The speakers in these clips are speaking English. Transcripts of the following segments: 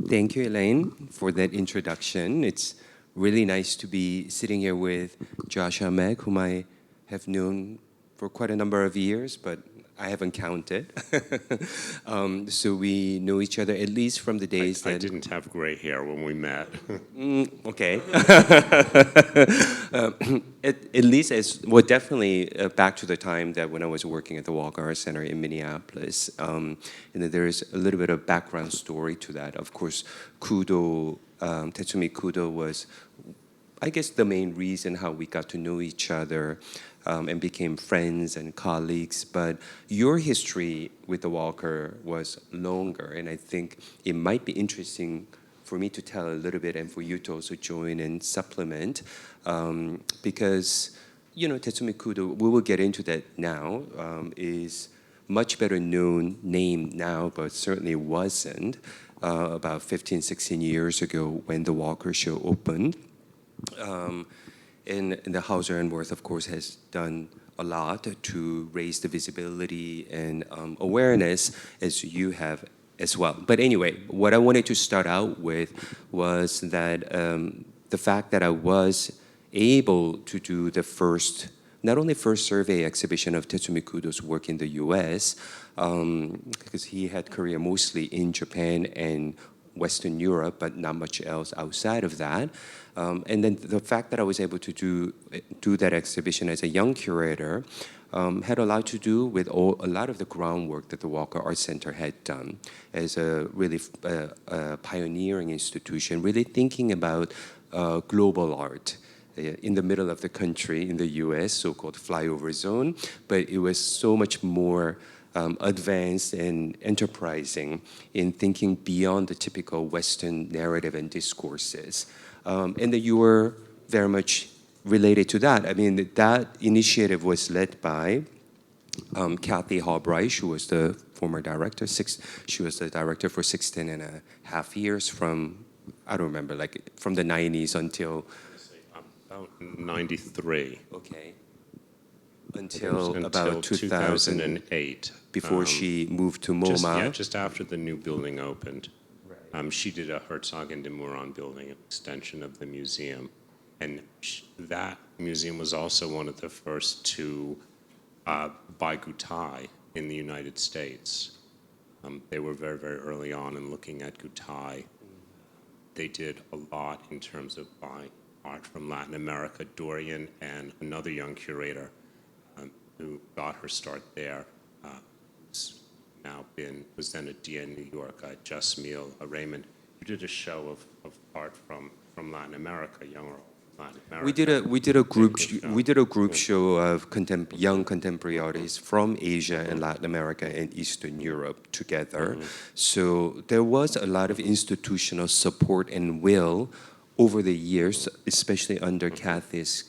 Thank you, Elaine, for that introduction. It's really nice to be sitting here with Joshua Mack, whom I have known for quite a number of years, but I haven't counted. So we know each other at least from the days I didn't have gray hair when we met. Okay. At least as, well, definitely back to the time that when I was working at the Walker Art Center in Minneapolis. And then there is a little bit of background story to that. Of course, Kudo, Tetsumi Kudo was, I guess, the main reason how we got to know each other and became friends and colleagues. But your history with the Walker was longer, and I think it might be interesting for me to tell a little bit and for you to also join and supplement, because, you know, Tetsumi Kudo, we will get into that now, is much better known name now, but certainly wasn't about 15, 16 years ago when the Walker show opened. And the Hauser Wirth, of course, has done a lot to raise the visibility and awareness, as you have as well. But anyway, what I wanted to start out with was that the fact that I was able to do the first, not only first survey exhibition of Tetsumi Kudo's work in the US, because he had career mostly in Japan and Western Europe, but not much else outside of that. And then the fact that I was able to do that exhibition as a young curator had a lot to do with a lot of the groundwork that the Walker Art Center had done as a really pioneering institution, really thinking about global art in the middle of the country in the US, so-called flyover zone, but it was so much more advanced and enterprising in thinking beyond the typical Western narrative and discourses. And that you were very much related to that. I mean, that initiative was led by Kathy Halbright, who was the former director. She was the director for 16 and a half years from, I don't remember, like from the 90s until... About 93. Okay. Until about 2008. Before she moved to MoMA. Just after the new building opened. Right. She did a Herzog and de Meuron building, an extension of the museum. And that museum was also one of the first to buy Gstaad in the United States. They were very, very early on in looking at Gstaad. They did a lot in terms of buying art from Latin America. Doryun and another young curator who got her start there, was then at DN New York, Jasmine Raymond, who did a show of art from Latin America, young Latin America. We did a group show of young contemporary artists from Asia and Latin America and Eastern Europe together. So there was a lot of institutional support and will over the years, especially under Kathy's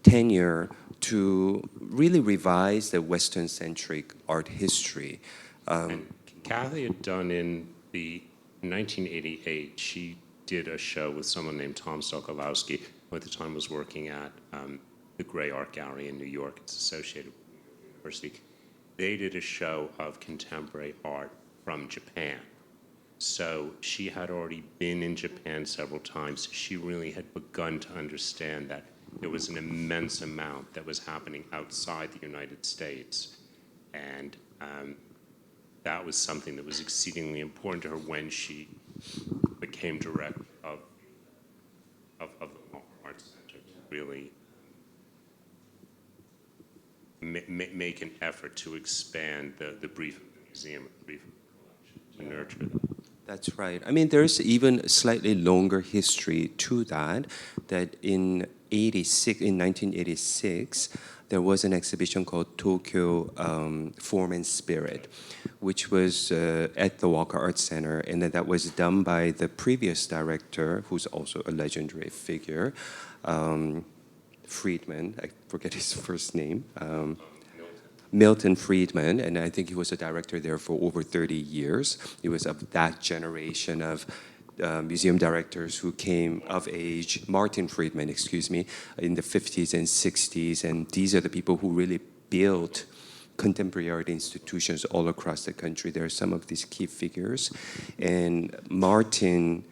tenure, to really revise the Western-centric art history. And Kathy had done in 1988, she did a show with someone named Tom Sokolowski, who at the time was working at the Gray Art Gallery in New York. It's associated with the university. They did a show of contemporary art from Japan. So she had already been in Japan several times. She really had begun to understand that there was an immense amount that was happening outside the United States. And that was something that was exceedingly important to her when she became director of the Art Center to really make an effort to expand the brief of the museum, the brief of the collection, to nurture them. That's right. I mean, there's even a slightly longer history to that in 1986, there was an exhibition called Tokyo Form and Spirit, which was at the Walker Art Center, and that was done by the previous director, who's also a legendary figure, Friedman, I forget his first name, Milton Friedman, and I think he was a director there for over 30 years. He was of that generation of museum directors who came of age, Martin Friedman, excuse me, in the 50s and 60s, and these are the people who really built contemporary art institutions all across the country. There are some of these key figures. And Martin's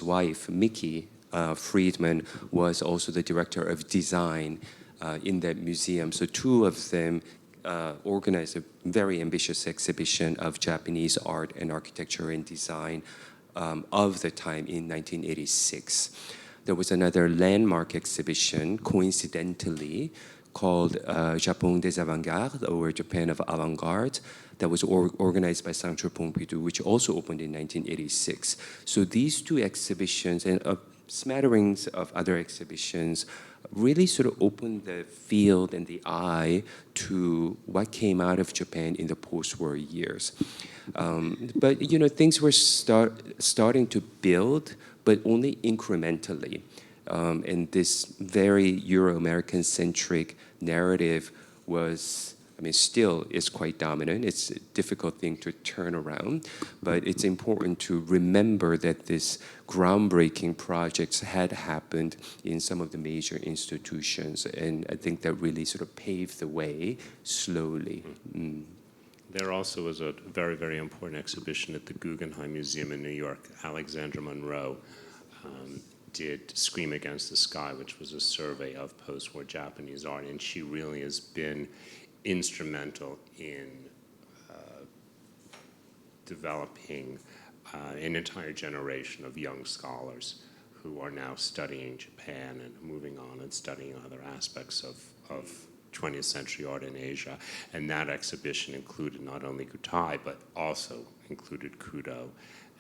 wife, Mickey Friedman, was also the director of design in that museum. So two of them organized a very ambitious exhibition of Japanese art and architecture and design of the time in 1986. There was another landmark exhibition, coincidentally, called Japon des Avant-Gardes, or Japan of Avant-Garde, that was organized by Centre Pompidou, which also opened in 1986. So these two exhibitions and smatterings of other exhibitions really sort of opened the field and the eye to what came out of Japan in the post-war years. But things were starting to build, but only incrementally. And this very Euro-American centric narrative was, still is quite dominant. It's a difficult thing to turn around, but it's important to remember that this groundbreaking projects had happened in some of the major institutions, and I think that really sort of paved the way slowly. There also was a very, very important exhibition at the Guggenheim Museum in New York. Alexandra Monroe did Scream Against the Sky, which was a survey of post-war Japanese art, and she really has been instrumental in developing an entire generation of young scholars who are now studying Japan and moving on and studying other aspects of 20th century art in Asia. And that exhibition included not only Gstaad, but also included Kudo.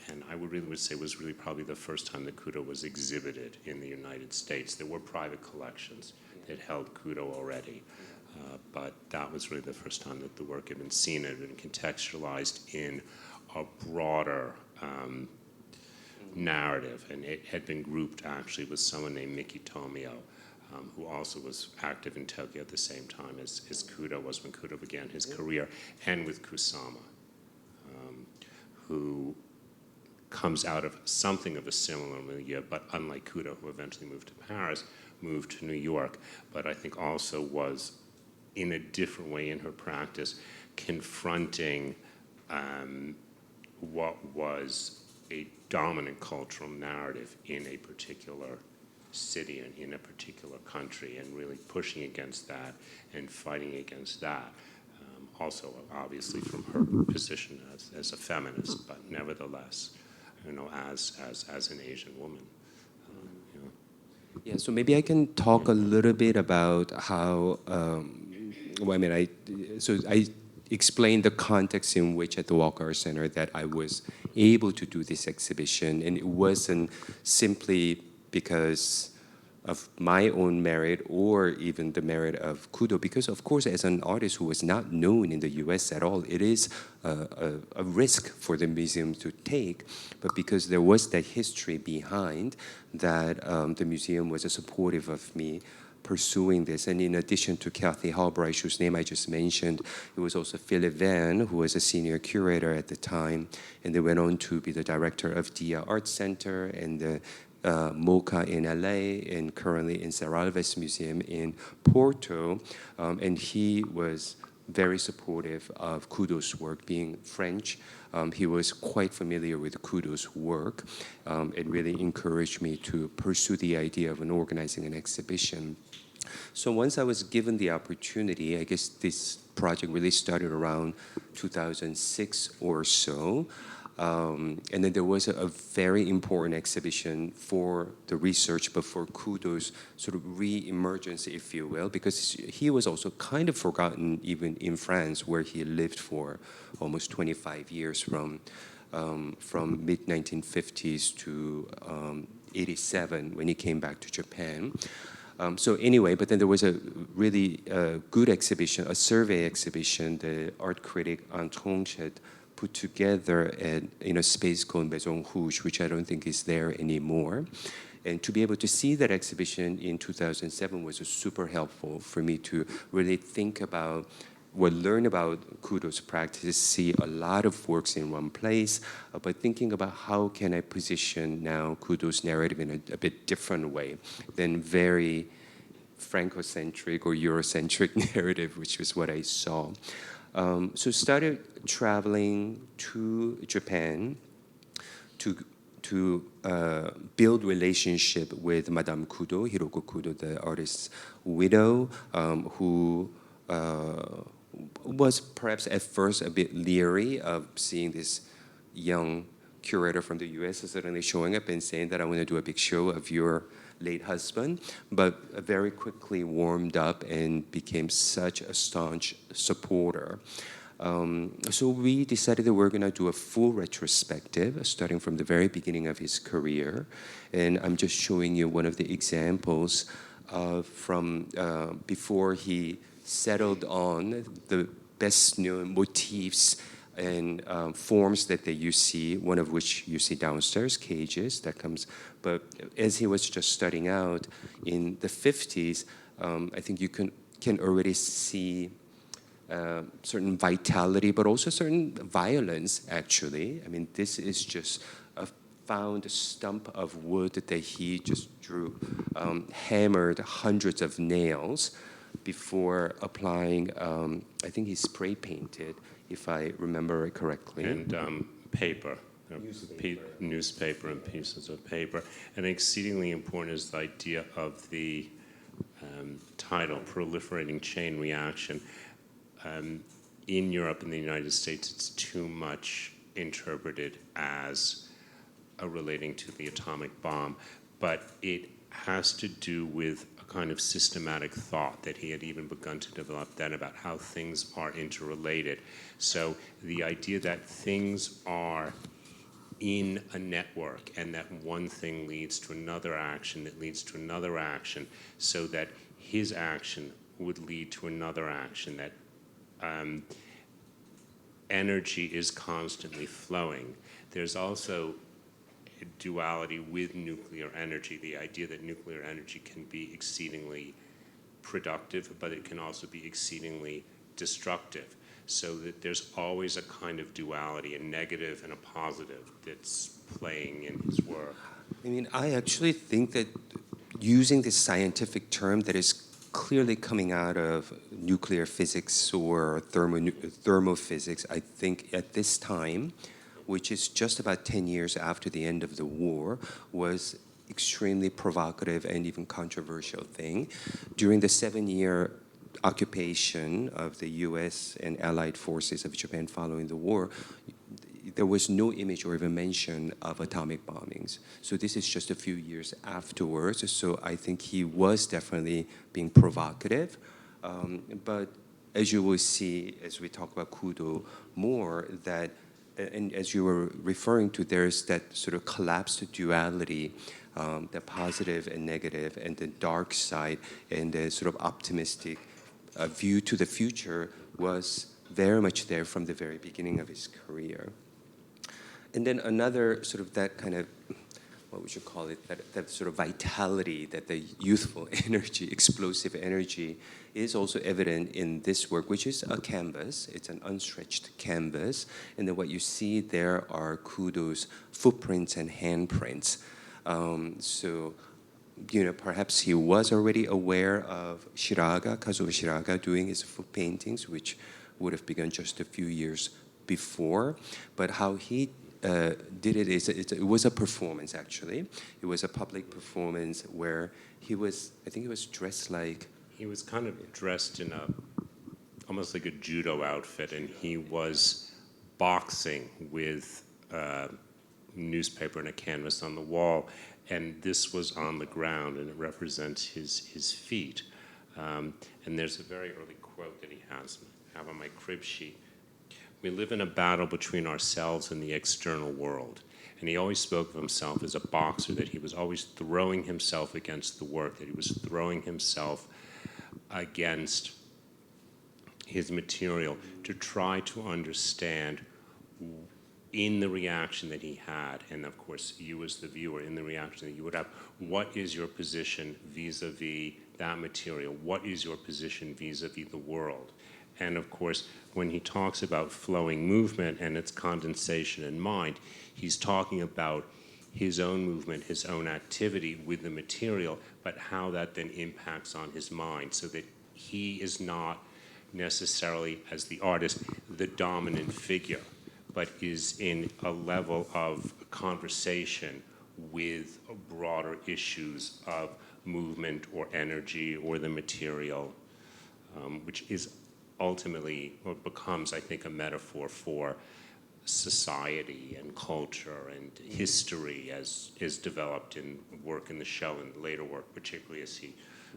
And I would say was really probably the first time that Kudo was exhibited in the United States. There were private collections that held Kudo already. But that was really the first time that the work had been seen and been contextualized in a broader narrative. And it had been grouped actually with someone named Miki Tomio, who also was active in Tokyo at the same time as Kudo was when Kudo began his career, and with Kusama, who comes out of something of a similar milieu, but unlike Kudo, who eventually moved to Paris, moved to New York, but I think also was in a different way in her practice, confronting what was a dominant cultural narrative in a particular city and in a particular country, and really pushing against that and fighting against that. Also, obviously, from her position as a feminist, but nevertheless, as an Asian woman. Yeah, so maybe I can talk a little bit about how. I explained the context in which at the Walker Art Center that I was able to do this exhibition, and it wasn't simply because of my own merit or even the merit of Kudo, because of course as an artist who was not known in the US at all, it is a risk for the museum to take, but because there was that history behind that, the museum was supportive of me pursuing this. And in addition to Kathy Halbright, whose name I just mentioned, it was also Philip Van, who was a senior curator at the time, and they went on to be the director of Dia Art Center and the MoCA in LA, and currently in Serralves Museum in Porto. And he was very supportive of Kudo's work. Being French, he was quite familiar with Kudo's work. It really encouraged me to pursue the idea of organizing an exhibition. So once I was given the opportunity, I guess this project really started around 2006 or so. And then there was a very important exhibition for the research, but for Kudo's sort of re-emergence, if you will, because he was also kind of forgotten even in France, where he lived for almost 25 years from mid-1950s to 87 when he came back to Japan. So anyway, but then there was a really good exhibition, a survey exhibition, the art critic Antronche had put together in a space called Maison Rouge, which I don't think is there anymore. And to be able to see that exhibition in 2007 was super helpful for me to really think about learn about Kudo's practice, see a lot of works in one place, but thinking about how can I position now Kudo's narrative in a bit different way than very Francocentric or Eurocentric narrative, which was what I saw. So started traveling to Japan to build relationship with Madame Kudo, Hiroko Kudo, the artist's widow, who was perhaps at first a bit leery of seeing this young curator from the US suddenly showing up and saying that I want to do a big show of your late husband, but very quickly warmed up and became such a staunch supporter. So we decided that we're going to do a full retrospective, starting from the very beginning of his career. And I'm just showing you one of the examples from before he settled on the best known motifs and forms that you see, one of which you see downstairs, cages, that comes. But as he was just starting out in the 50s, I think you can already see certain vitality, but also certain violence, actually. I mean, this is just a found stump of wood that he just drew, hammered hundreds of nails before applying, I think he spray painted, if I remember it correctly. And paper. Newspaper and pieces of paper. And exceedingly important is the idea of the title, Proliferating Chain Reaction. In Europe and the United States, it's too much interpreted as relating to the atomic bomb, but it has to do with a kind of systematic thought that he had even begun to develop then about how things are interrelated. So the idea that things are in a network and that one thing leads to another action that leads to another action, so that his action would lead to another action, that energy is constantly flowing. There's also a duality with nuclear energy, the idea that nuclear energy can be exceedingly productive, but it can also be exceedingly destructive. So that there's always a kind of duality, a negative and a positive, that's playing in his work. I mean, I actually think that using this scientific term that is clearly coming out of nuclear physics or thermophysics, I think at this time, which is just about 10 years after the end of the war, was extremely provocative and even controversial thing. During the 7-year occupation of the US and allied forces of Japan following the war, there was no image or even mention of atomic bombings. So this is just a few years afterwards. So I think he was definitely being provocative. But as you will see, as we talk about Kudo more, that, and as you were referring to, there's that sort of collapsed duality, the positive and negative, and the dark side, and the sort of optimistic view to the future was very much there from the very beginning of his career. And then another sort of that kind of, what would you call it, that sort of vitality, that the youthful energy, explosive energy, is also evident in this work, which is a canvas. It's an unstretched canvas. And then what you see there are Kudo's footprints and handprints. So, you know, perhaps he was already aware of Shiraga, Kazuo Shiraga, doing his foot paintings, which would have begun just a few years before. But how he did it is, it was a performance, actually. It was a public performance where he was, I think he was dressed like... He was kind of dressed in almost like a judo outfit, and he was boxing with newspaper and a canvas on the wall, and this was on the ground, and it represents his feet. And there's a very early quote that he has, I have on my crib sheet. We live in a battle between ourselves and the external world. And he always spoke of himself as a boxer, that he was always throwing himself against the work, that he was throwing himself against his material to try to understand in the reaction that he had, and of course you as the viewer, in the reaction that you would have, what is your position vis-a-vis that material? What is your position vis-a-vis the world? And of course, when he talks about flowing movement and its condensation in mind, he's talking about his own movement, his own activity with the material, but how that then impacts on his mind, so that he is not necessarily, as the artist, the dominant figure, but is in a level of conversation with broader issues of movement or energy or the material, which is ultimately, or becomes, I think, a metaphor for society and culture and history as is developed in work in the show and later work, particularly as he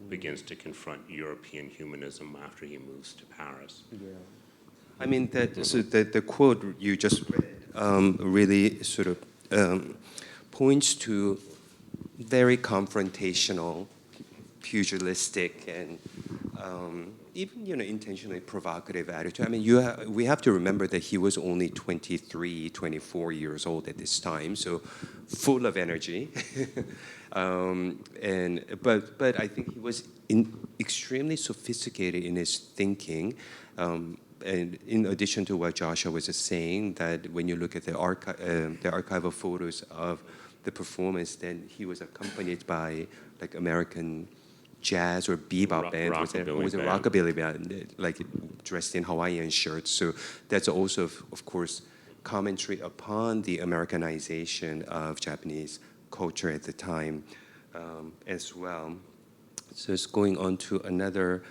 begins to confront European humanism after he moves to Paris. Yeah. I mean, so the quote you just read really sort of points to very confrontational, pugilistic, and even intentionally provocative attitude. I mean, we have to remember that he was only 23, 24 years old at this time, so full of energy. But I think he was extremely sophisticated in his thinking. And in addition to what Joshua was just saying, that when you look at the archival photos of the performance, then he was accompanied by like American jazz or bebop band. It was a rockabilly band, like dressed in Hawaiian shirts. So that's also, of course, commentary upon the Americanization of Japanese culture at the time as well. So it's going on to another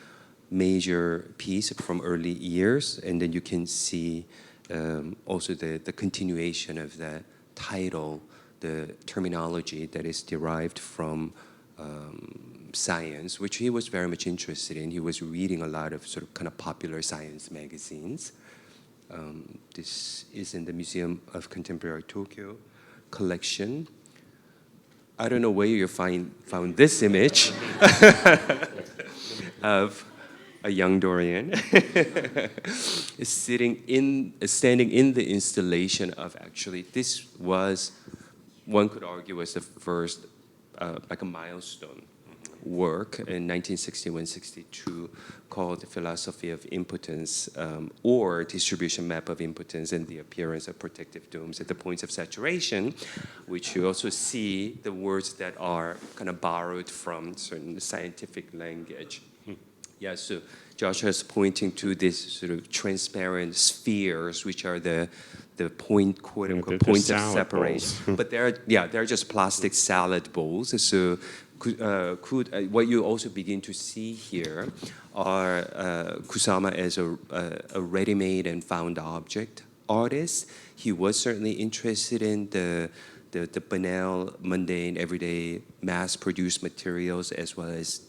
major piece from early years, and then you can see also the continuation of the title, the terminology that is derived from science, which he was very much interested in. He was reading a lot of sort of kind of popular science magazines. This is in the Museum of Contemporary Tokyo collection. I don't know where you found this image of a young Doryun standing in the installation of, actually, this was, one could argue, was the first like a milestone work in 1961-62 called The Philosophy of Impotence, or Distribution Map of Impotence and the Appearance of Protective Domes at the Points of Saturation, which you also see the words that are kind of borrowed from certain scientific language. Yeah, so Joshua is pointing to this sort of transparent spheres, which are the point, quote unquote, points of separation. But they're just plastic salad bowls. So what you also begin to see here are Kusama as a ready-made and found object artist. He was certainly interested in the banal, mundane, everyday, mass-produced materials, as well as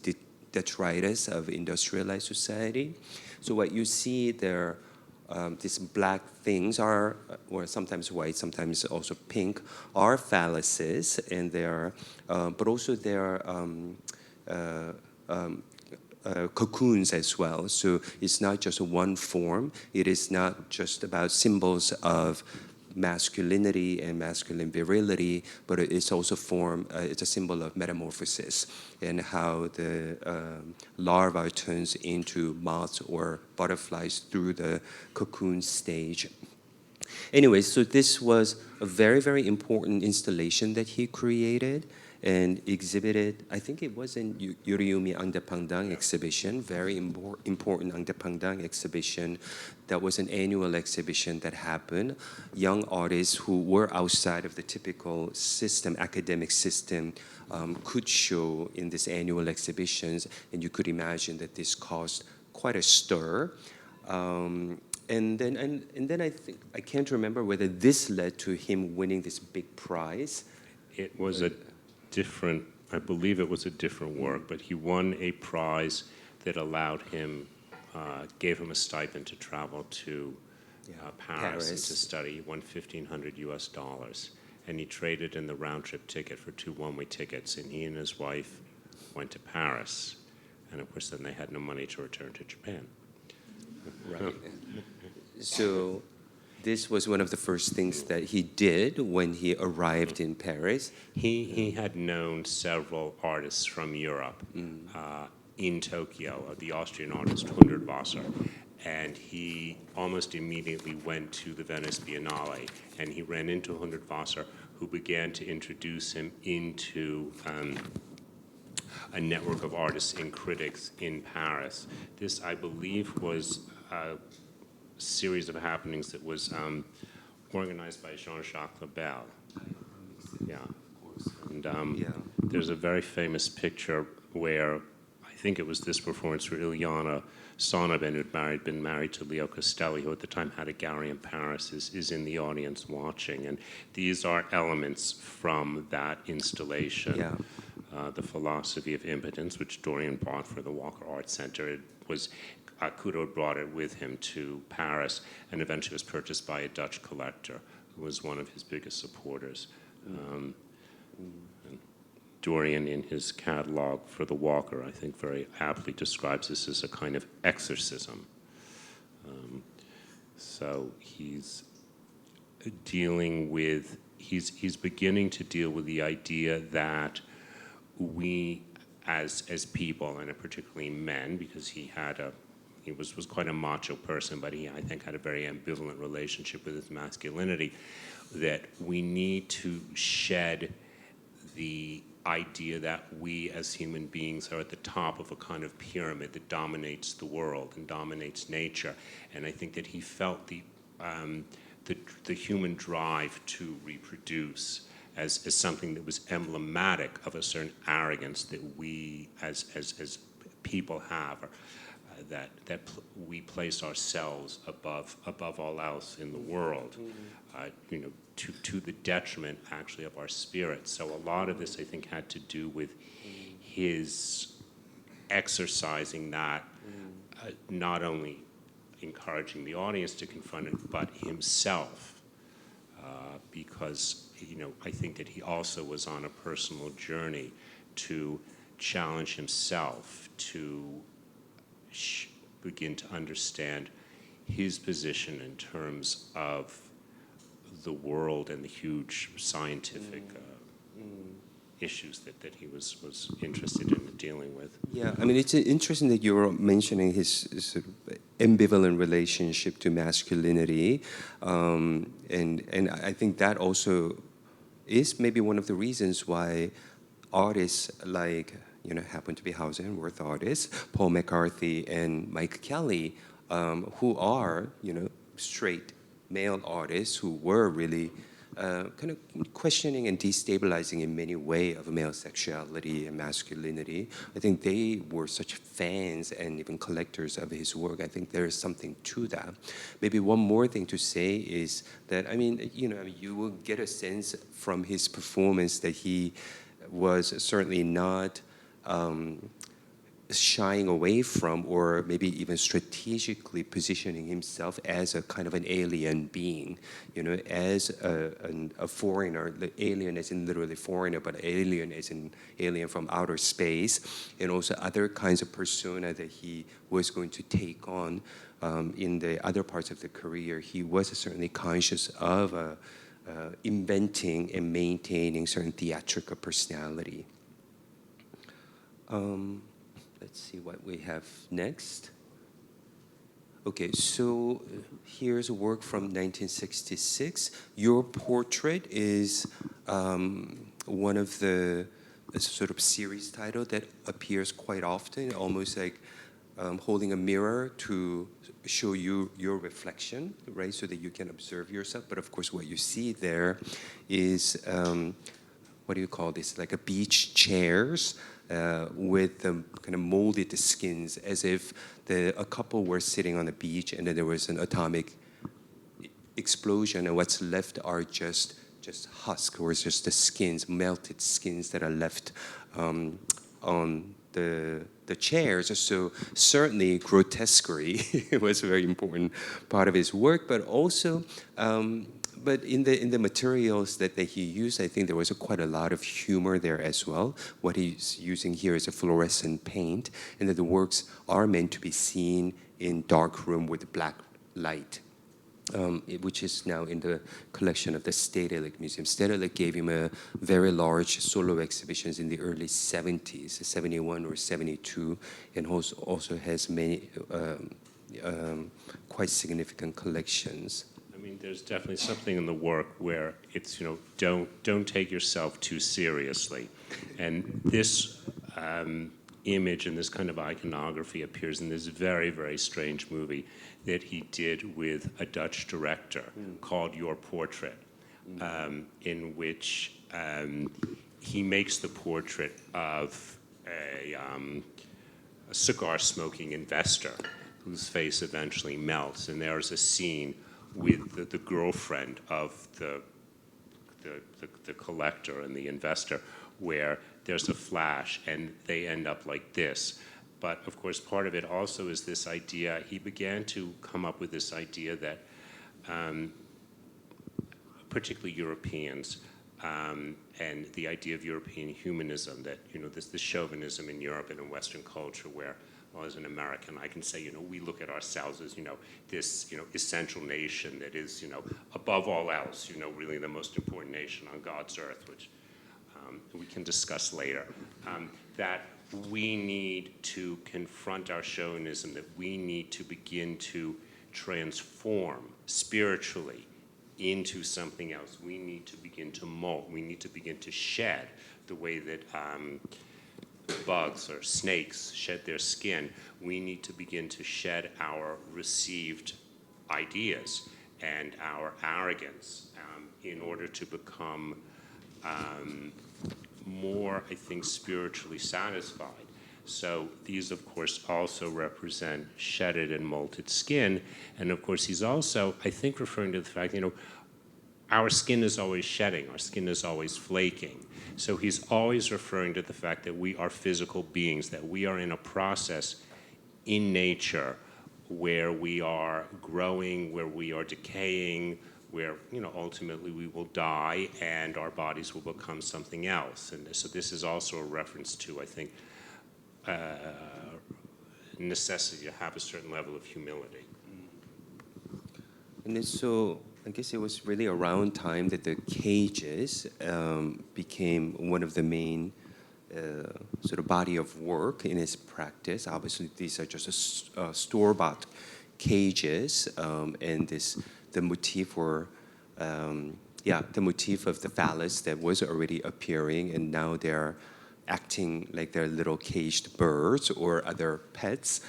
detritus of industrialized society. So what you see there, these black things are, or sometimes white, sometimes also pink, are phalluses, and they are, but also they are cocoons as well. So it's not just one form. It is not just about symbols of masculinity and masculine virility, but it's also it's a symbol of metamorphosis and how the larva turns into moths or butterflies through the cocoon stage. Anyway, so this was a very, very important installation that he created and exhibited. I think it was in Yuriumi Angdapangdang exhibition, very important Angdapangdang exhibition. That was an annual exhibition that happened. Young artists who were outside of the typical system, academic system, could show in these annual exhibitions, and you could imagine that this caused quite a stir. And then I think, I can't remember whether this led to him winning this big prize. It was I believe it was a different work, but he won a prize that allowed him, gave him a stipend to travel to Paris and to study. He won $1,500, and he traded in the round-trip ticket for 2 one-way tickets, and he and his wife went to Paris, and of course then they had no money to return to Japan. Right. So this was one of the first things that he did when he arrived in Paris. He had known several artists from Europe in Tokyo, the Austrian artist Hundertwasser, and he almost immediately went to the Venice Biennale, and he ran into Hundertwasser, who began to introduce him into a network of artists and critics in Paris. This, I believe, was a series of happenings that was organized by Jean-Jacques Lebel. Yeah, and there's a very famous picture where I think it was this performance where Ilyana Sonnabend, who'd been married to Leo Castelli, who at the time had a gallery in Paris, is in the audience watching. And these are elements from that installation. Yeah. The Philosophy of Impotence, which Doryun bought for the Walker Art Center. It was Kudo brought it with him to Paris, and eventually was purchased by a Dutch collector who was one of his biggest supporters. And Doryun, in his catalog for the Walker, I think very aptly describes this as a kind of exorcism. So he's dealing with, he's beginning to deal with the idea that we as people, and particularly men, because he was quite a macho person, but he, I think, had a very ambivalent relationship with his masculinity, that we need to shed the idea that we as human beings are at the top of a kind of pyramid that dominates the world and dominates nature. And I think that he felt the human drive to reproduce as something that was emblematic of a certain arrogance that we as people have, or, that we place ourselves above all else in the world, to the detriment actually of our spirit. So a lot of this, I think, had to do with his exercising that, not only encouraging the audience to confront it, but himself. Because I think that he also was on a personal journey to challenge himself to begin to understand his position in terms of the world and the huge scientific issues that he was interested in dealing with. Yeah, I mean, it's interesting that you're mentioning his sort of ambivalent relationship to masculinity, and I think that also is maybe one of the reasons why artists like, happen to be Hauser Wirth artists, Paul McCarthy and Mike Kelly, who are, straight male artists who were really kind of questioning and destabilizing in many ways of male sexuality and masculinity. I think they were such fans and even collectors of his work. I think there is something to that. Maybe one more thing to say is that, you will get a sense from his performance that he was certainly not shying away from, or maybe even strategically positioning himself as a kind of an alien being, as a foreigner, the alien as in literally foreigner, but alien as in alien from outer space, and also other kinds of persona that he was going to take on in the other parts of the career. He was certainly conscious of inventing and maintaining certain theatrical personality. Let's see what we have next. Okay, so here's a work from 1966. Your portrait is one of the sort of series title that appears quite often, almost like holding a mirror to show you your reflection, right, so that you can observe yourself. But of course, what you see there is, what do you call this, like a beach chairs, with the kind of molded skins, as if a couple were sitting on the beach and then there was an atomic explosion, and what's left are just husk, or just the skins, melted skins that are left on the chairs. So certainly grotesquerie was a very important part of his work, but also but in the materials that he used, I think there was quite a lot of humor there as well. What he's using here is a fluorescent paint, and that the works are meant to be seen in dark room with black light, which is now in the collection of the Stedelijk Museum. Stedelijk gave him a very large solo exhibitions in the early 70s, 71 or 72, and also has many quite significant collections. mean, there's definitely something in the work where it's, don't take yourself too seriously. And this image and this kind of iconography appears in this very, very strange movie that he did with a Dutch director called Your Portrait, in which he makes the portrait of a cigar-smoking investor whose face eventually melts. And there's a scene with the girlfriend of the collector and the investor where there's a flash and they end up like this. But of course, part of it also is this idea, he began to come up with this idea that particularly Europeans, and the idea of European humanism, that, this chauvinism in Europe and in Western culture where, well, as an American, I can say, we look at ourselves as, this, essential nation that is, above all else, really the most important nation on God's earth, which we can discuss later, that we need to confront our chauvinism, that we need to begin to transform spiritually into something else. We need to begin to molt. We need to begin to shed the way that bugs or snakes shed their skin. We need to begin to shed our received ideas and our arrogance in order to become more, I think, spiritually satisfied. So these, of course, also represent shedded and molted skin. And of course, he's also, I think, referring to the fact, our skin is always shedding, our skin is always flaking. So he's always referring to the fact that we are physical beings, that we are in a process in nature where we are growing, where we are decaying, where, ultimately we will die and our bodies will become something else. And so this is also a reference to, I think, necessity to have a certain level of humility. And then so I guess it was really around time that the cages became one of the main sort of body of work in his practice. Obviously, these are just store-bought cages, and the motif or the motif of the phallus that was already appearing, and now they're acting like they're little caged birds or other pets,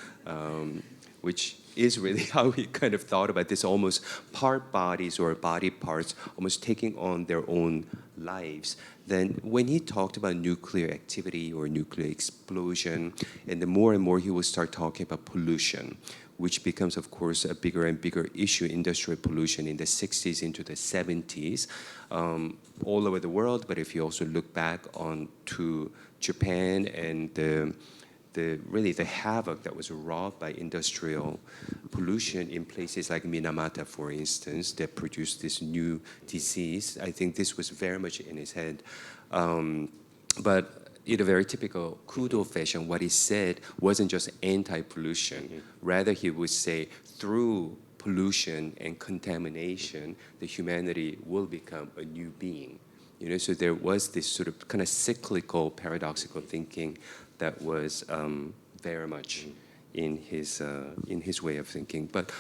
which is really how he kind of thought about this, almost part bodies or body parts almost taking on their own lives. Then when he talked about nuclear activity or nuclear explosion, and the more and more he will start talking about pollution, which becomes, of course, a bigger and bigger issue, industrial pollution in the 60s into the 70s, all over the world. But if you also look back on to Japan and really the havoc that was wrought by industrial pollution in places like Minamata, for instance, that produced this new disease. I think this was very much in his head. But in a very typical Kudo fashion, what he said wasn't just anti-pollution. Rather, he would say through pollution and contamination, the humanity will become a new being. So there was this sort of kind of cyclical, paradoxical thinking that was very much in his way of thinking. But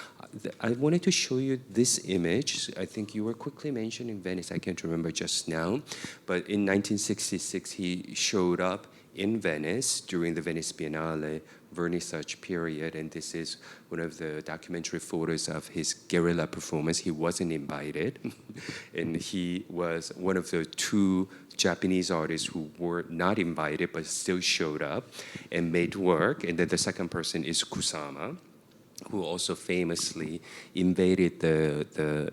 I wanted to show you this image. I think you were quickly mentioning Venice. I can't remember just now. But in 1966, he showed up in Venice during the Venice Biennale vernissage period, and this is one of the documentary photos of his guerrilla performance. He wasn't invited, and he was one of the two Japanese artists who were not invited but still showed up and made work. And then the second person is Kusama, who also famously invaded the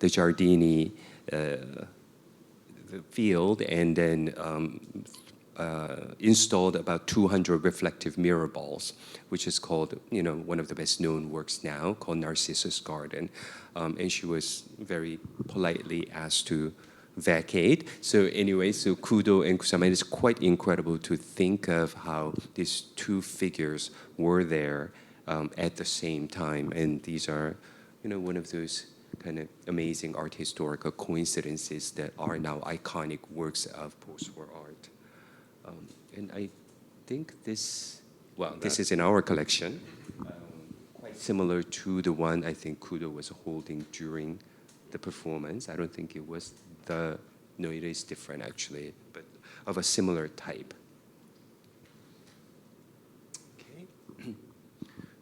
Giardini the field and then installed about 200 reflective mirror balls, which is called, one of the best known works now, called Narcissus Garden. And she was very politely asked to vacate. So anyway, so Kudo and Kusama, it's quite incredible to think of how these two figures were there at the same time. And these are, one of those kind of amazing art historical coincidences that are now iconic works of post-war art. And I think this is in our collection, quite similar to the one I think Kudo was holding during the performance. I don't think it was no, it is different actually, but of a similar type. Okay.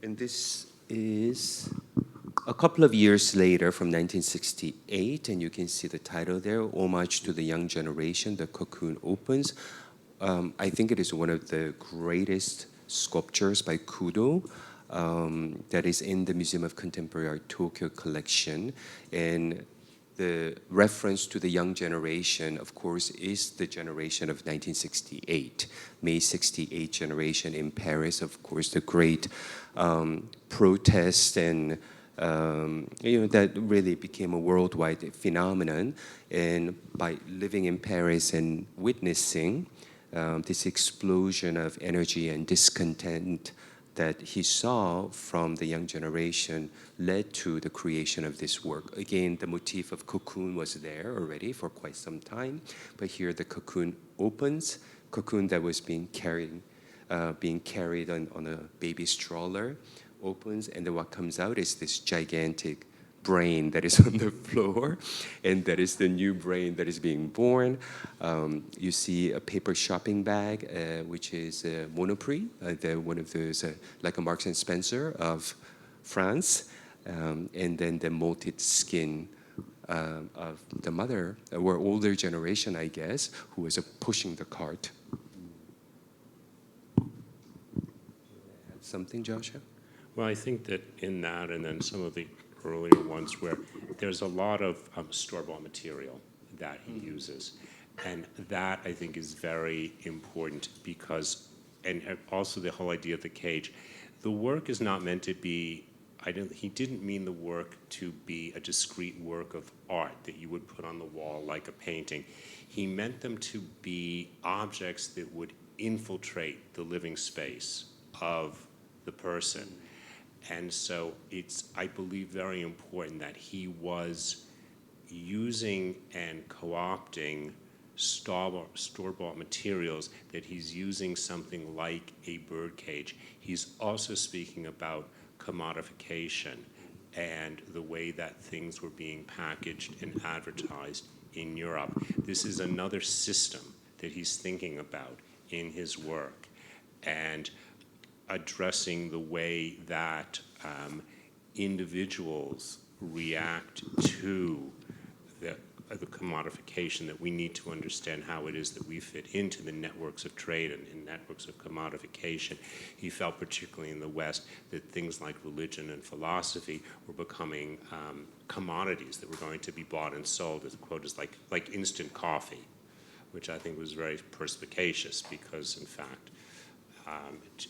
And this is a couple of years later from 1968, and you can see the title there, Homage to the Young Generation, The Cocoon Opens. I think it is one of the greatest sculptures by Kudo that is in the Museum of Contemporary Art Tokyo collection. And the reference to the young generation, of course, is the generation of 1968, May 68 generation in Paris, of course, the great protest and that really became a worldwide phenomenon. And by living in Paris and witnessing this explosion of energy and discontent that he saw from the young generation led to the creation of this work. Again, the motif of cocoon was there already for quite some time, but here the cocoon opens, cocoon that was being carried on a baby stroller, opens, and then what comes out is this gigantic brain that is on the floor, and that is the new brain that is being born. You see a paper shopping bag, which is Monoprix, one of those, like a Marks and Spencer of France, and then the molted skin of the mother, or older generation, I guess, who was pushing the cart. Something, Joshua? Well, I think that in that, and then some of the earlier ones where there's a lot of store-bought material that he uses. And that, I think, is very important because, and also the whole idea of the cage. The work is not meant to be, he didn't mean the work to be a discrete work of art that you would put on the wall like a painting. He meant them to be objects that would infiltrate the living space of the person. And so it's, I believe, very important that he was using and co-opting store-bought materials, that he's using something like a bird cage. He's also speaking about commodification and the way that things were being packaged and advertised in Europe. This is another system that he's thinking about in his work. And addressing the way that individuals react to the commodification, that we need to understand how it is that we fit into the networks of trade and networks of commodification. He felt, particularly in the West, that things like religion and philosophy were becoming commodities that were going to be bought and sold, as quote is like instant coffee, which I think was very perspicacious because, in fact,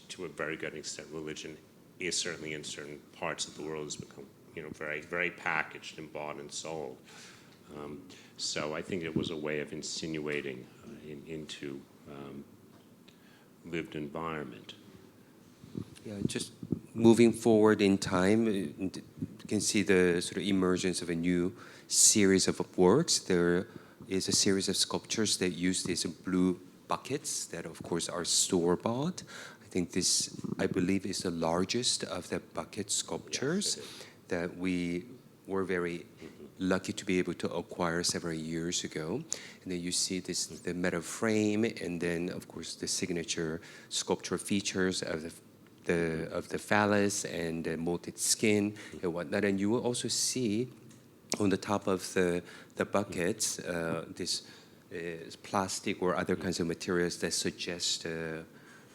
to a very good extent, religion is certainly in certain parts of the world has become, very, very packaged and bought and sold. So I think it was a way of insinuating into lived environment. Yeah, just moving forward in time, you can see the sort of emergence of a new series of works. There is a series of sculptures that use these blue buckets that, of course, are store-bought. I think this, I believe, is the largest of the bucket sculptures that we were very lucky to be able to acquire several years ago. And then you see this, the metal frame, and then, of course, the signature sculptural features of the phallus and the molted skin and whatnot. And you will also see on the top of the buckets this plastic or other kinds of materials that suggest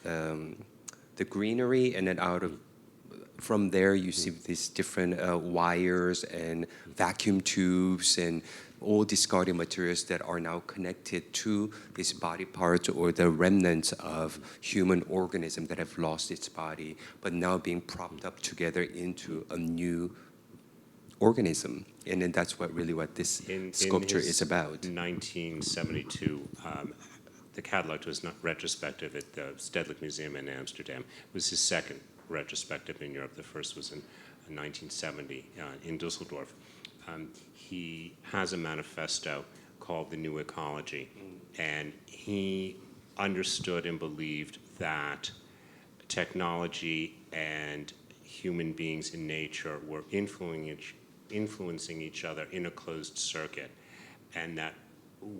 the greenery, and then from there you see these different wires and vacuum tubes and all discarded materials that are now connected to these body parts or the remnants of human organism that have lost its body, but now being propped up together into a new organism. And then that's what this sculpture is about. In 1972, the catalog was not retrospective at the Stedelijk Museum in Amsterdam. It was his second retrospective in Europe. The first was in 1970 in Dusseldorf. He has a manifesto called The New Ecology, and he understood and believed that technology and human beings in nature were influencing each other in a closed circuit, and that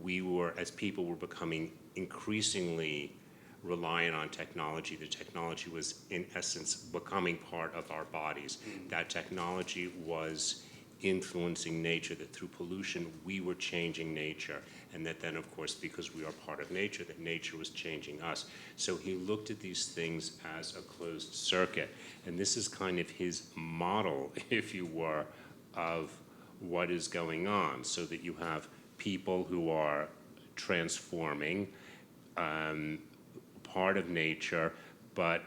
we were, as people were becoming increasingly reliant on technology, the technology was in essence becoming part of our bodies. That technology was influencing nature, that through pollution we were changing nature, and that then of course because we are part of nature, that nature was changing us. So he looked at these things as a closed circuit, and this is kind of his model, if you were, of what is going on, so that you have people who are transforming, part of nature, but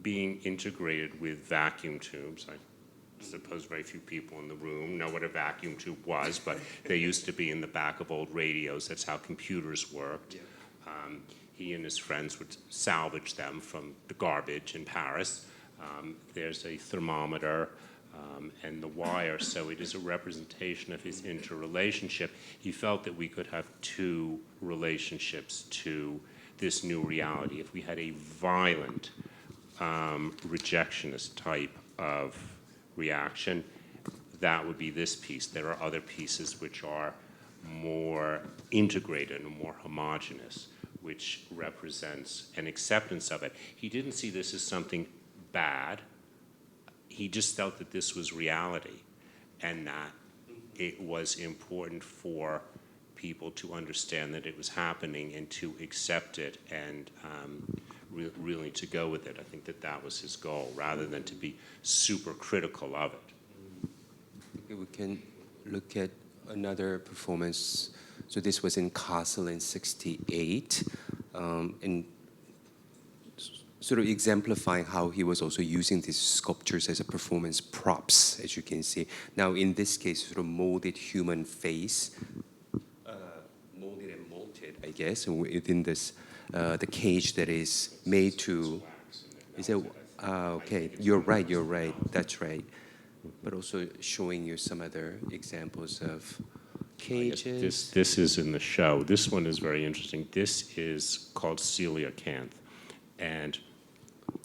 being integrated with vacuum tubes. I suppose very few people in the room know what a vacuum tube was, but they used to be in the back of old radios. That's how computers worked. Yeah. He and his friends would salvage them from the garbage in Paris. There's a thermometer and the wire, so it is a representation of his interrelationship. He felt that we could have two relationships to this new reality. If we had a violent rejectionist type of reaction, that would be this piece. There are other pieces which are more integrated and more homogeneous, which represents an acceptance of it. He didn't see this as something bad. He just felt that this was reality, and that it was important for people to understand that it was happening and to accept it and really to go with it. I think that that was his goal, rather than to be super critical of it. Okay, we can look at another performance. So this was in Kassel in '68, and sort of exemplifying how he was also using these sculptures as a performance props, as you can see. Now, in this case, sort of molded human face, molded and molted, I guess, within this, the cage that is made to. Is it? Okay, you're right. That's right. But also showing you some other examples of cages. This is in the show. This one is very interesting. This is called coelacanth, and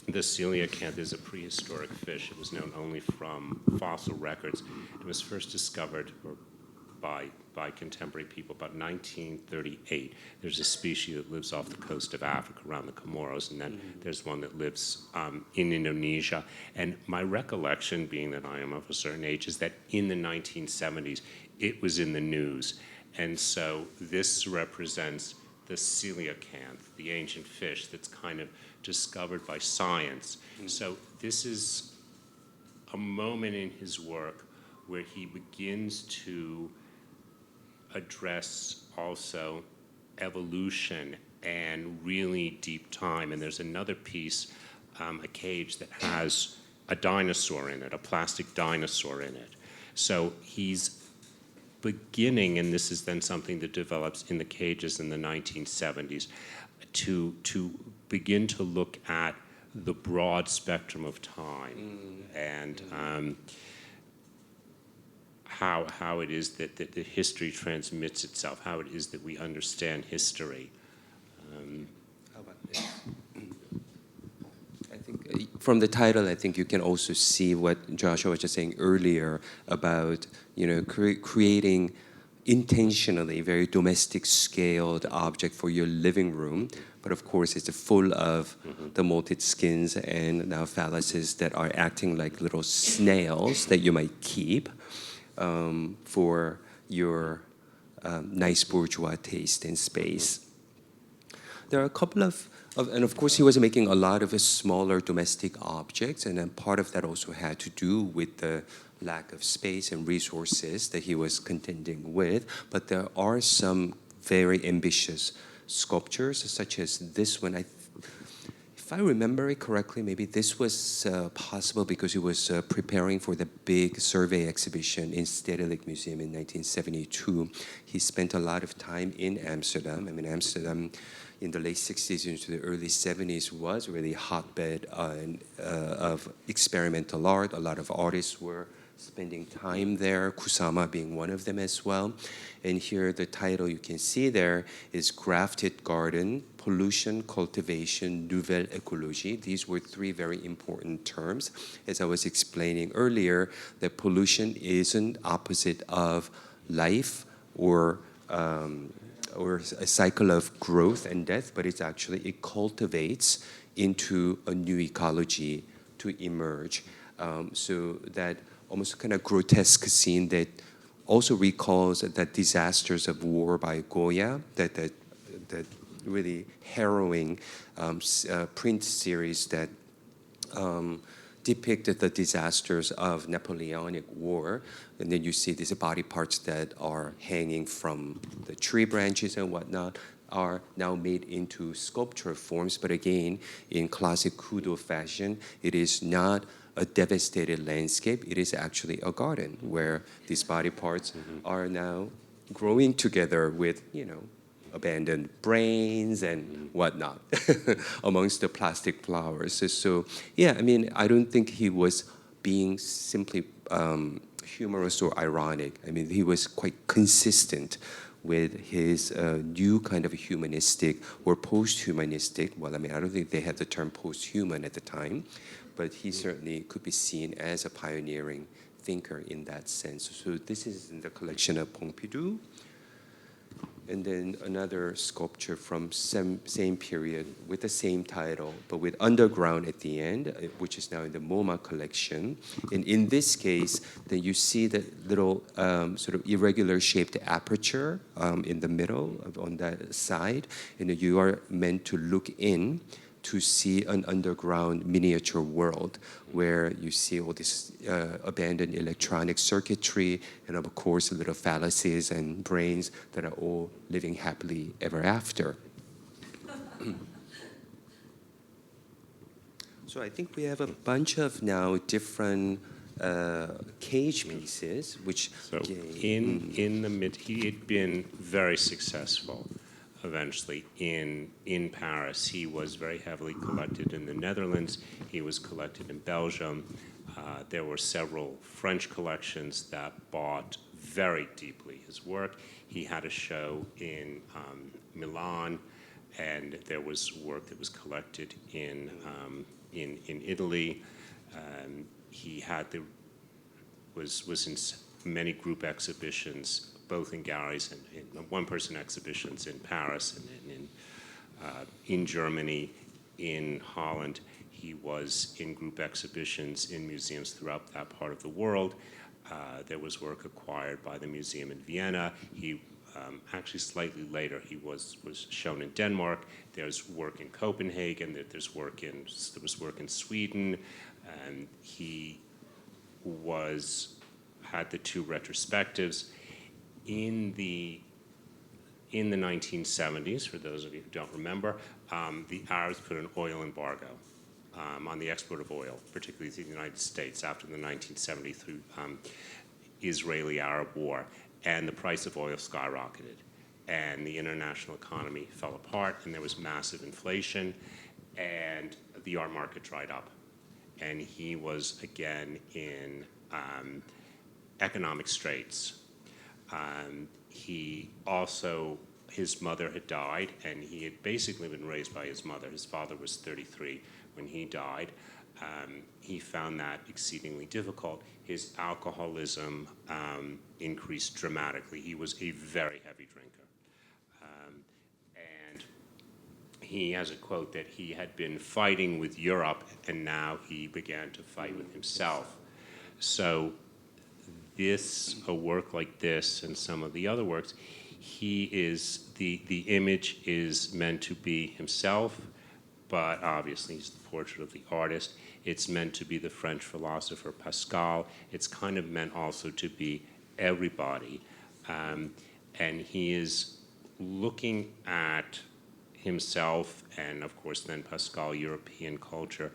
the coelacanth is a prehistoric fish. It was known only from fossil records. It was first discovered by contemporary people about 1938. There's a species that lives off the coast of Africa around the Comoros, and then there's one that lives in Indonesia. And my recollection, being that I am of a certain age, is that in the 1970s, it was in the news. And so this represents the coelacanth, the ancient fish that's kind of discovered by science. So this is a moment in his work where he begins to address also evolution and really deep time. And there's another piece, a cage that has a dinosaur in it, a plastic dinosaur in it. So he's beginning, and this is then something that develops in the cages in the 1970s, to begin to look at the broad spectrum of time and how it is that the history transmits itself, how it is that we understand history. How about this? I think from the title, I think you can also see what Joshua was just saying earlier about, you know, creating intentionally very domestic scaled object for your living room, but of course it's full of the molted skins and now phalluses that are acting like little snails that you might keep for your nice bourgeois taste in space. There are a couple of, and of course he was making a lot of smaller domestic objects, and then part of that also had to do with the lack of space and resources that he was contending with. But there are some very ambitious sculptures, such as this one. If I remember it correctly, maybe this was possible because he was preparing for the big survey exhibition in Stedelijk Museum in 1972. He spent a lot of time in Amsterdam. I mean, Amsterdam in the late 60s into the early 70s was really a hotbed of experimental art. A lot of artists were spending time there, Kusama being one of them as well. And here the title you can see there is Grafted Garden, Pollution, Cultivation, Nouvelle Ecologie. These were three very important terms. As I was explaining earlier, that pollution isn't opposite of life or a cycle of growth and death, but it's actually, it cultivates into a new ecology to emerge. So that almost kind of grotesque scene that also recalls the disasters of war by Goya, that really harrowing print series that depicted the disasters of Napoleonic War. And then you see these body parts that are hanging from the tree branches and whatnot are now made into sculpture forms. But again, in classic Kudo fashion, it is not a devastated landscape. It is actually a garden where these body parts are now growing together with, abandoned brains and whatnot amongst the plastic flowers. So yeah, I mean, I don't think he was being simply humorous or ironic. I mean, he was quite consistent with his new kind of humanistic or post-humanistic, well, I mean, I don't think they had the term post-human at the time, but he certainly could be seen as a pioneering thinker in that sense. So this is in the collection of Pompidou. And then another sculpture from same period with the same title, but with underground at the end, which is now in the MoMA collection. And in this case, then you see the little sort of irregular shaped aperture in the middle on that side. And you are meant to look in to see an underground miniature world where you see all this abandoned electronic circuitry and of course little phalluses and brains that are all living happily ever after. So I think we have a bunch of now different cage pieces, which So in the mid, he had been very successful. Eventually, in Paris, he was very heavily collected in the Netherlands. He was collected in Belgium. There were several French collections that bought very deeply his work. He had a show in Milan, and there was work that was collected in Italy. He was in many group exhibitions, both in galleries and in one-person exhibitions in Paris and in Germany, in Holland. He was in group exhibitions in museums throughout that part of the world. There was work acquired by the museum in Vienna. He actually slightly later he was shown in Denmark. There's work in Copenhagen. There was work in Sweden. He had the two retrospectives. In the 1970s, for those of you who don't remember, the Arabs put an oil embargo on the export of oil, particularly to the United States after the 1973 Israeli-Arab War, and the price of oil skyrocketed, and the international economy fell apart, and there was massive inflation, and the art market dried up, and he was again in economic straits. His mother had died, and he had basically been raised by his mother. His father was 33 when he died. He found that exceedingly difficult. His alcoholism increased dramatically. He was a very heavy drinker. And he has a quote that he had been fighting with Europe, and now he began to fight with himself. So a work like this and some of the other works, the image is meant to be himself, but obviously he's the portrait of the artist. It's meant to be the French philosopher Pascal. It's kind of meant also to be everybody. And he is looking at himself and, of course, then Pascal, European culture,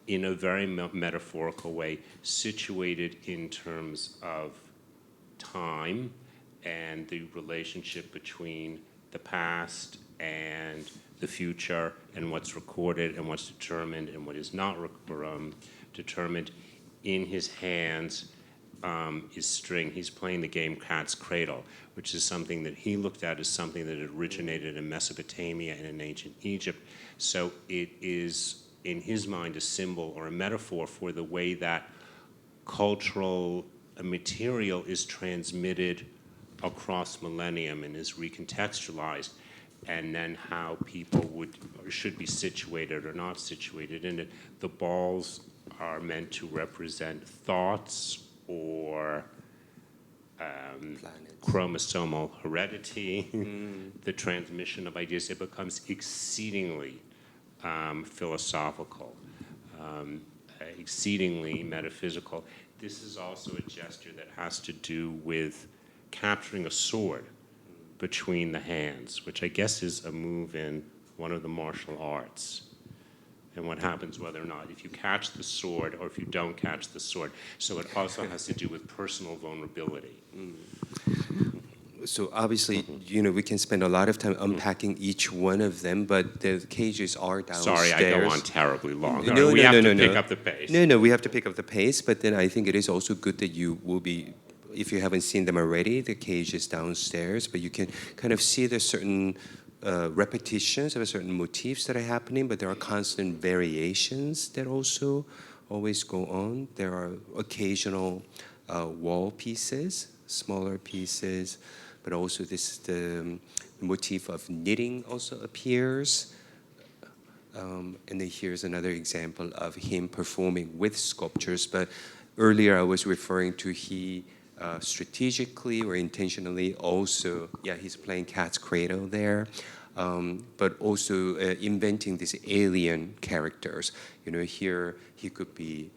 in a very metaphorical way, situated in terms of time and the relationship between the past and the future, and what's recorded and what's determined and what is not determined in his hands is string. He's playing the game Cat's Cradle, which is something that he looked at as something that originated in Mesopotamia and in ancient Egypt. So it is, in his mind, a symbol or a metaphor for the way that cultural material is transmitted across millennium and is recontextualized, and then how people would or should be situated or not situated in it. The balls are meant to represent thoughts or chromosomal heredity, the transmission of ideas. It becomes exceedingly philosophical, exceedingly metaphysical. This is also a gesture that has to do with capturing a sword between the hands, which I guess is a move in one of the martial arts. And what happens whether or not, if you catch the sword or if you don't catch the sword. So it also has to do with personal vulnerability. So obviously, we can spend a lot of time unpacking each one of them, but the cages are downstairs. Sorry, I go on terribly long. No, we have to pick up the pace. No, we have to pick up the pace, but then I think it is also good that you will be, if you haven't seen them already, the cage is downstairs, but you can kind of see there's certain repetitions of certain motifs that are happening, but there are constant variations that also always go on. There are occasional wall pieces, smaller pieces, but also the motif of knitting also appears. And then here's another example of him performing with sculptures. But earlier I was referring to he strategically or intentionally also, he's playing Cat's Cradle there, but also inventing these alien characters. Here he could be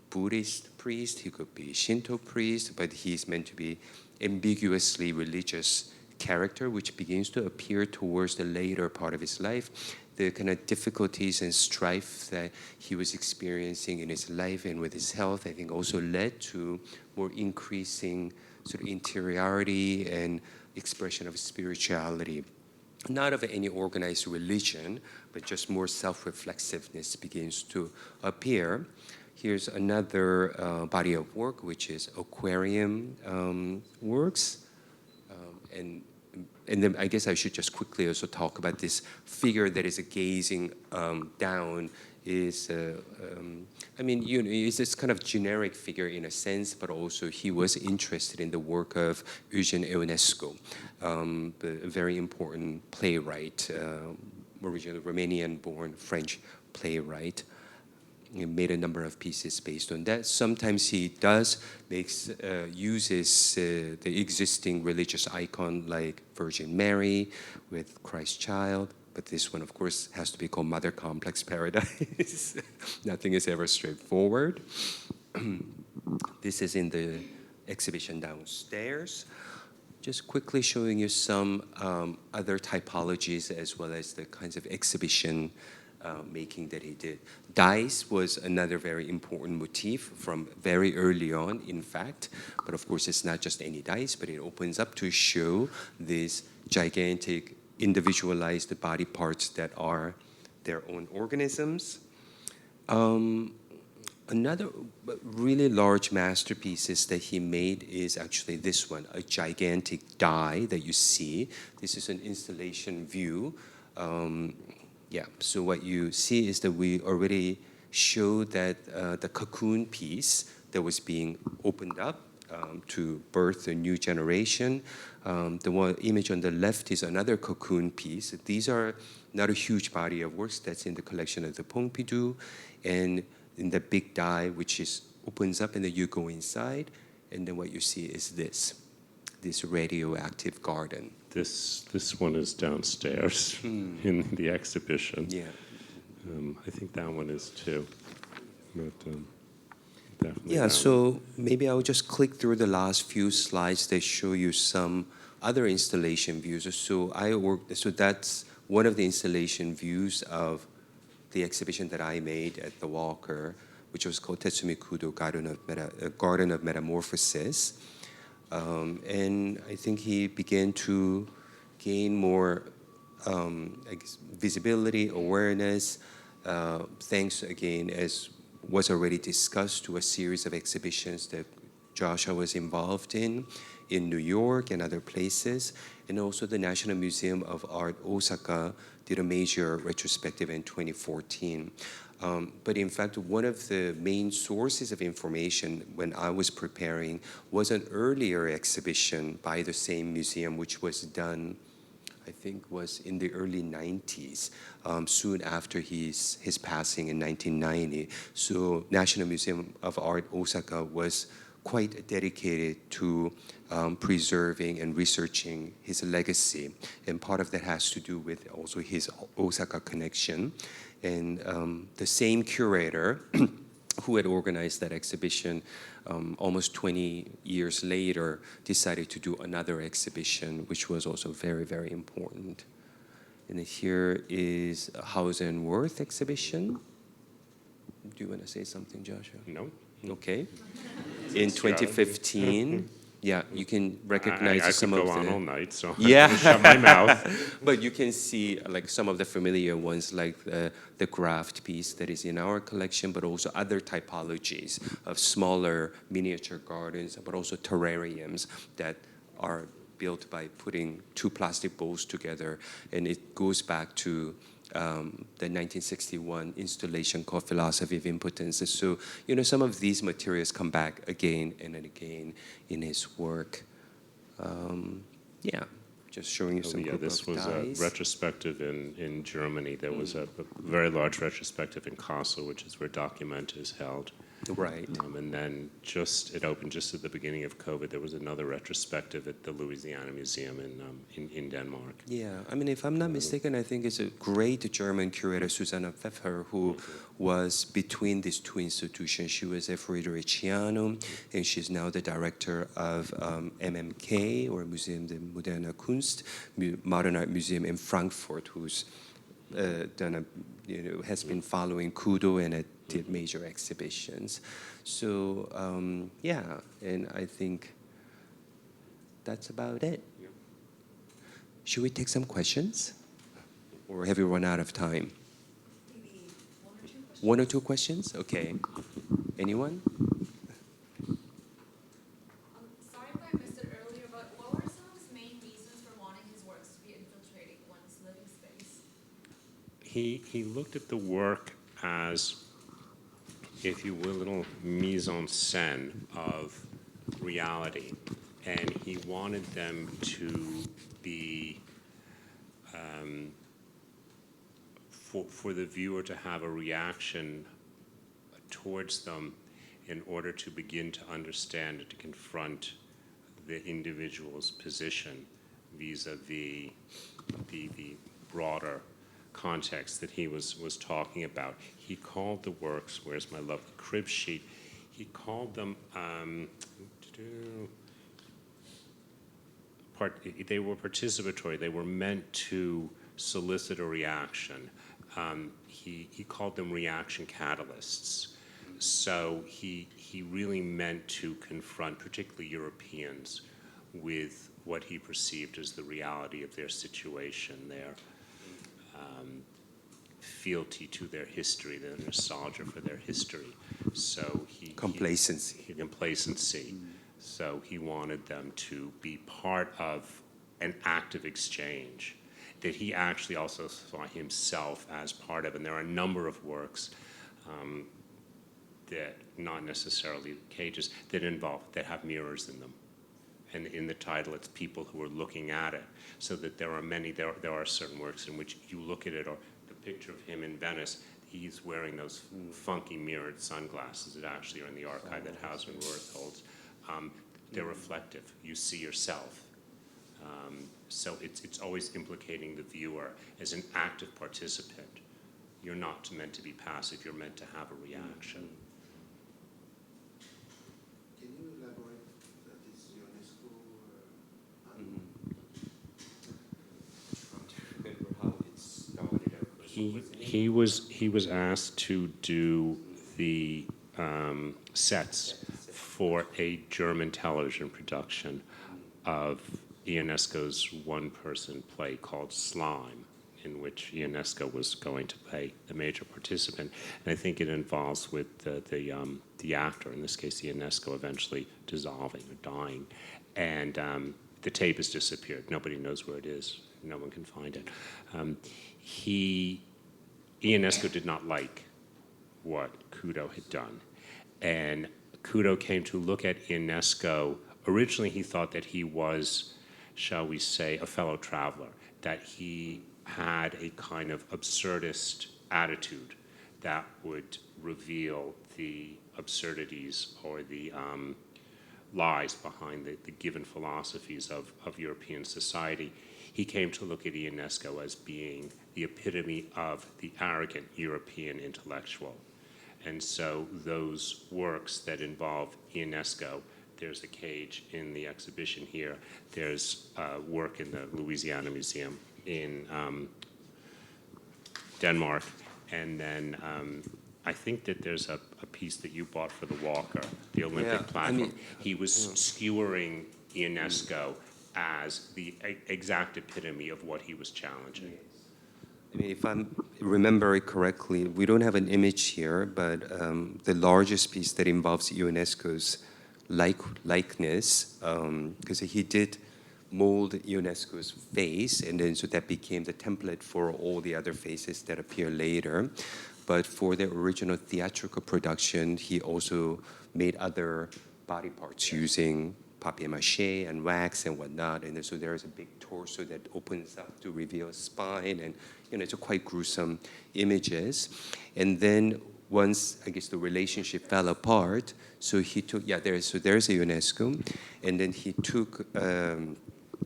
Buddhist priest, he could be Shinto priest, but he's meant to be ambiguously religious character, which begins to appear towards the later part of his life. The kind of difficulties and strife that he was experiencing in his life and with his health, I think also led to more increasing sort of interiority and expression of spirituality. Not of any organized religion, but just more self-reflexiveness begins to appear. Here's another body of work, which is aquarium works. And then I guess I should just quickly also talk about this figure that is gazing down. Is it's this kind of generic figure in a sense, but also he was interested in the work of Ionesco, a very important playwright, originally Romanian-born French playwright. He made a number of pieces based on that. Sometimes he uses the existing religious icon like Virgin Mary with Christ Child, but this one, of course, has to be called Mother Complex Paradise. Nothing is ever straightforward. This is in the exhibition downstairs. Just quickly showing you some other typologies as well as the kinds of exhibition making that he did. Dice was another very important motif from very early on, in fact. But of course, it's not just any dice, but it opens up to show these gigantic individualized body parts that are their own organisms. Another really large masterpieces that he made is actually this one, a gigantic die that you see. This is an installation view. So what you see is that we already showed that the cocoon piece that was being opened up to birth a new generation. The one image on the left is another cocoon piece. These are not a huge body of works that's in the collection of the Pompidou, and in the big die, which opens up and then you go inside, and then what you see is this radioactive garden. This one is downstairs in the exhibition. Yeah. I think that one is too. But, definitely. Yeah, so maybe I'll just click through the last few slides that show you some other installation views. So that's one of the installation views of the exhibition that I made at the Walker, which was called Tetsumi Kudo, Garden of Metamorphosis. And I think he began to gain more visibility, awareness, thanks again, as was already discussed, to a series of exhibitions that Joshua was involved in New York and other places. And also the National Museum of Art Osaka did a major retrospective in 2014. But in fact, one of the main sources of information when I was preparing was an earlier exhibition by the same museum, which was done, I think, was in the early 90s, soon after his passing in 1990. So National Museum of Art Osaka was quite dedicated to preserving and researching his legacy. And part of that has to do with also his Osaka connection. And the same curator who had organized that exhibition almost 20 years later decided to do another exhibition, which was also very, very important. And here is a Hauser Wirth exhibition. Do you want to say something, Joshua? No. Okay. In 2015. Yeah, you can recognize some of the... I could go on all night, so yeah. I'm going to shut my mouth. But you can see like some of the familiar ones, like the graft piece that is in our collection, but also other typologies of smaller miniature gardens, but also terrariums that are built by putting two plastic bowls together. And it goes back to the 1961 installation called Philosophy of Impotence. So, you know, some of these materials come back again and again in his work. Yeah, just showing you some group this of was dies. a retrospective in Germany. There was a very large retrospective in Kassel, which is where Document is held. Right. And then it opened just at the beginning of COVID. There was another retrospective at the Louisiana Museum in Denmark. Yeah, I mean, if I'm not mistaken, I think it's a great German curator, Susanna Pfeffer, who was between these two institutions. She was a Fridericianum, and she's now the director of MMK, or Museum de Moderne Kunst, Modern Art Museum in Frankfurt, who's has been following Kudo and did major exhibitions. So yeah, and I think that's about it. Yeah. Should we take some questions? Or have you run out of time? Maybe one or two questions. Okay. Anyone? Sorry if I missed it earlier, but what were some of his main reasons for wanting his works to be infiltrating one's living space? He looked at the work as, if you will, a little mise en scène of reality. And he wanted them to be, for the viewer to have a reaction towards them in order to begin to understand and to confront the individual's position vis-a-vis the broader context that he was talking about. He called the works, where's my lovely crib sheet, he called them, they were participatory, they were meant to solicit a reaction. He called them reaction catalysts. So he really meant to confront, particularly Europeans, with what he perceived as the reality of their situation, their fealty to their history, their nostalgia for their history. So Complacency. Complacency. So he wanted them to be part of an active exchange that he actually also saw himself as part of. And there are a number of works that, not necessarily cages, that have mirrors in them. And in the title, it's people who are looking at it. So that there are certain works in which you look at it, or the picture of him in Venice, he's wearing those funky mirrored sunglasses that actually are in the archive that Hauser Wirth holds. They're reflective. You see yourself. So it's always implicating the viewer as an active participant. You're not meant to be passive. You're meant to have a reaction. Can you elaborate that is Ionesco? Remember how it started. He was asked to do the sets for a German television production of Ionesco's one-person play called Slime. in which Ionesco was going to play a major participant. And I think it involves with the actor, in this case Ionesco, eventually dissolving or dying. And the tape has disappeared. Nobody knows where it is. No one can find it. Ionesco did not like what Kudo had done. And Kudo came to look at Ionesco. Originally, he thought that he was, shall we say, a fellow traveler, that he had a kind of absurdist attitude that would reveal the absurdities or the lies behind the given philosophies of European society. He came to look at Ionesco as being the epitome of the arrogant European intellectual. And so those works that involve Ionesco, there's a cage in the exhibition here, there's work in the Louisiana Museum in Denmark, and then I think that there's a piece that you bought for the Walker, the Olympic platform. He was skewering Ionesco as the exact epitome of what he was challenging. I mean, if I remember it correctly, we don't have an image here, but the largest piece that involves Ionesco's likeness, because he did mold Ionesco's face, and then so that became the template for all the other faces that appear later. But for the original theatrical production, he also made other body parts using papier-mâché and wax and whatnot. And so there's a big torso that opens up to reveal a spine, and it's a quite gruesome images. And then once, I guess, the relationship fell apart, so he took, there's a Ionesco, and then he took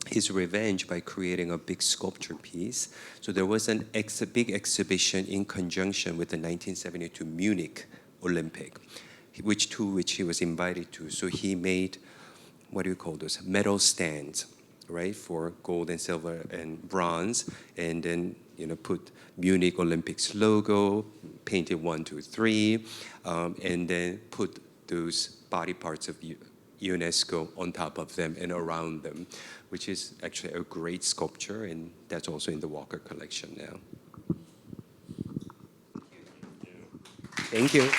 his revenge by creating a big sculpture piece. So there was a big exhibition in conjunction with the 1972 Munich Olympic, which he was invited to. So he made, what do you call those, medal stands, right, for gold and silver and bronze, and then put Munich Olympics logo, painted 1, 2, 3, and then put those body parts of Ionesco on top of them and around them, which is actually a great sculpture, and that's also in the Walker collection now. Thank you.